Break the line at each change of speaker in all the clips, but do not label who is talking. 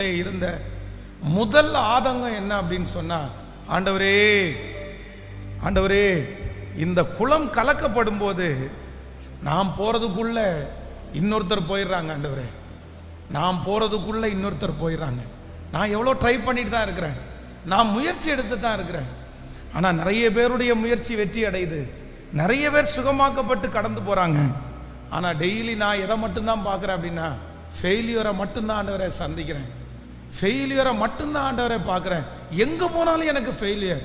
இருந்த முதல் ஆதங்கம் என்ன அப்படின்னு சொன்னா, ஆண்டவரே ஆண்டவரே, இந்த குளம் கலக்கப்படும் போது நாம் போறதுக்குள்ள இன்னொருத்தர் போயிடுறாங்க. ஆண்டவரே, நாம் போறதுக்குள்ள இன்னொருத்தர் போயிடுறாங்க. நான் எவ்வளோ ட்ரை பண்ணிட்டு தான் இருக்கிறேன், நான் முயற்சி எடுத்து தான் இருக்கிறேன். ஆனால் நிறைய பேருடைய முயற்சி வெற்றி அடையுது, நிறைய பேர் சுகமாக்கப்பட்டு கடந்து போறாங்க. ஆனால் டெய்லி நான் எதை மட்டும்தான் பார்க்குறேன் அப்படின்னா, ஃபெயிலியரை மட்டும்தான் ஆண்டவரை சந்திக்கிறேன், ஃபெயிலியரை மட்டும்தான் ஆண்டவரை பார்க்குறேன். எங்கே போனாலும் எனக்கு ஃபெயிலியர்.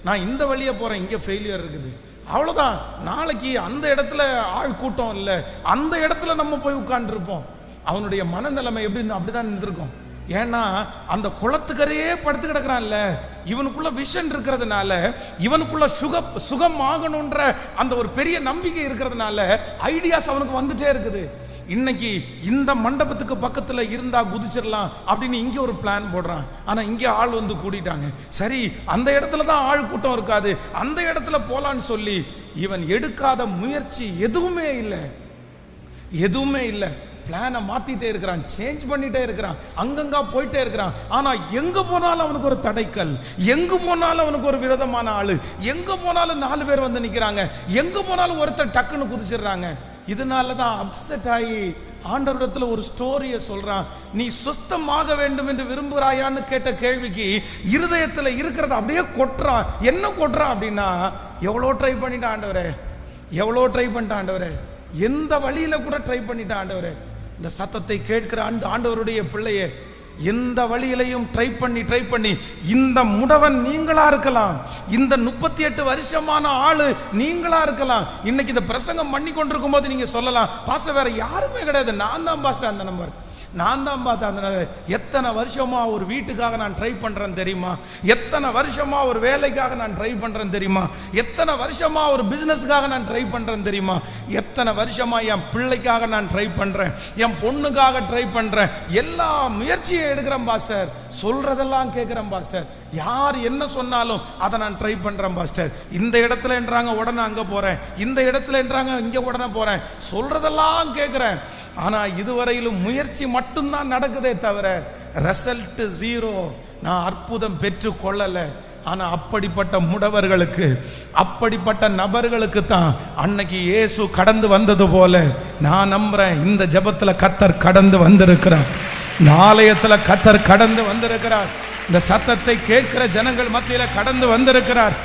நான் இந்த வழியை போகிறேன், இங்கே ஃபெயிலியர் இருக்குது, அவ்வளோதான். நாளைக்கு அந்த இடத்துல ஆள் கூட்டம் இல்லை, அந்த இடத்துல நம்ம போய் உட்காந்துருப்போம். அவனுடைய மனநிலைமை எப்படி இருந்தால் அப்படி தான் இருந்திருக்கும். ஏன்னா அந்த குளத்துக்கரையே படுத்து கிடக்கிறான்ல, இவனுக்குள்ள விஷன் இருக்கிறதுனால, இவனுக்குள்ள சுகம் ஆகணுன்ற அந்த ஒரு பெரிய நம்பிக்கை இருக்கிறதுனால ஐடியாஸ் அவனுக்கு வந்துட்டே இருக்குது. இன்னைக்கு இந்த மண்டபத்துக்கு பக்கத்தில் இருந்தா குதிச்சிடலாம் அப்படின்னு இங்கே ஒரு பிளான் போடுறான். ஆனால் இங்கே ஆள் வந்து கூட்டிட்டாங்க. சரி, அந்த இடத்துல தான் ஆள் கூட்டம் இருக்காது, அந்த இடத்துல போலான்னு சொல்லி இவன் எடுக்காத முயற்சி எதுவுமே இல்லை, எதுவுமே இல்லை. பிளானை மாத்திட்டே இருக்கிறான், சேஞ்ச் பண்ணிட்டே இருக்கிறான், அங்கங்க போயிட்டே இருக்கிறான். ஆனா எங்க போனாலும் அவனுக்கு ஒரு தடைக்கல், எங்க போனாலும் அவனுக்கு ஒரு விரோதமான ஆளு, எங்க போனாலும் 4 பேர் வந்து நிக்கிறாங்க, எங்க போனாலும் ஒருத்தர் டக்குன்னு குதிச்சிடுறாங்க. இதனாலதான் அப்செட் ஆகி ஆண்டவரிடத்துல ஒரு ஸ்டோரியை சொல்றான். நீ சுத்தமாக வேண்டும் என்று விரும்புகிறாயான்னு கேட்ட கேள்விக்கு இருதயத்துல இருக்கிறத அப்படியே கொட்டுறான். என்ன கொட்டுறான் அப்படின்னா, எவ்வளோ ட்ரை பண்ணிட்டான் ஆண்டவரே, எவ்வளோ ட்ரை பண்ணிட்டான் ஆண்டவரே, எந்த வழியில கூட ட்ரை பண்ணிட்டான் ஆண்டவரே. இந்த சத்தத்தை கேட்கிற ஆண்டவருடைய பிள்ளையே, எந்த வழியிலையும் ட்ரை பண்ணி இந்த முடவன் நீங்களா இருக்கலாம், இந்த 38 வருஷமான ஆளு நீங்களா இருக்கலாம். இன்னைக்கு இந்த பிரசங்கம் பண்ணி கொண்டிருக்கும் போது நீங்க சொல்லலாம், பாஸ்டர் வேற யாருமே கிடையாது, நான் தான் பாஸ்டர் அந்த நம்பர், நான் தான் பார்த்தேன். எத்தனை வருஷமா ஒரு வீட்டுக்காக நான் ட்ரை பண்றேன் தெரியுமா, எத்தனை வருஷமா ஒரு வேலைக்காக நான் ட்ரை பண்றேன் தெரியுமா, எத்தனை வருஷமா ஒரு பிசினஸ்க்காக நான் ட்ரை பண்றேன் தெரியுமா, எத்தனை வருஷமா என் பிள்ளைக்காக நான் ட்ரை பண்றேன், என் பொண்ணுக்காக ட்ரை பண்றேன், எல்லா முயற்சியும் எடுக்கிறேன் பாஸ்டர், சொல்றதெல்லாம் கேட்கிறேன் பாஸ்டர், யார் என்ன சொன்னாலும் அதை நான் ட்ரை பண்றேன் பாஸ்டர். இந்த இடத்துல என்றாங்க உடனே அங்க போறேன், இந்த இடத்துல என்றாங்க இங்க உடனே போறேன், சொல்றதெல்லாம் கேட்கிறேன். ஆனா இதுவரையிலும் முயற்சி மட்டும்தான் நடக்குதே தவிர ரிசல்ட் 0. நான் அற்புதம் பெற்று கொள்ளல. ஆனா அப்படிப்பட்ட முடவர்களுக்கு, அப்படிப்பட்ட நபர்களுக்கு தான் அன்னைக்கு இயேசு கடந்து வந்தது போல நான் நம்புறேன். இந்த ஜெபத்துல கர்த்தர் கடந்து வந்திருக்கிறார், இந்த ஆலயத்துல கர்த்தர் கடந்து வந்திருக்கிறார், இந்த சத்தத்தை கேட்கிற ஜனங்கள் மத்தியில கடந்து வந்திருக்கிறார்.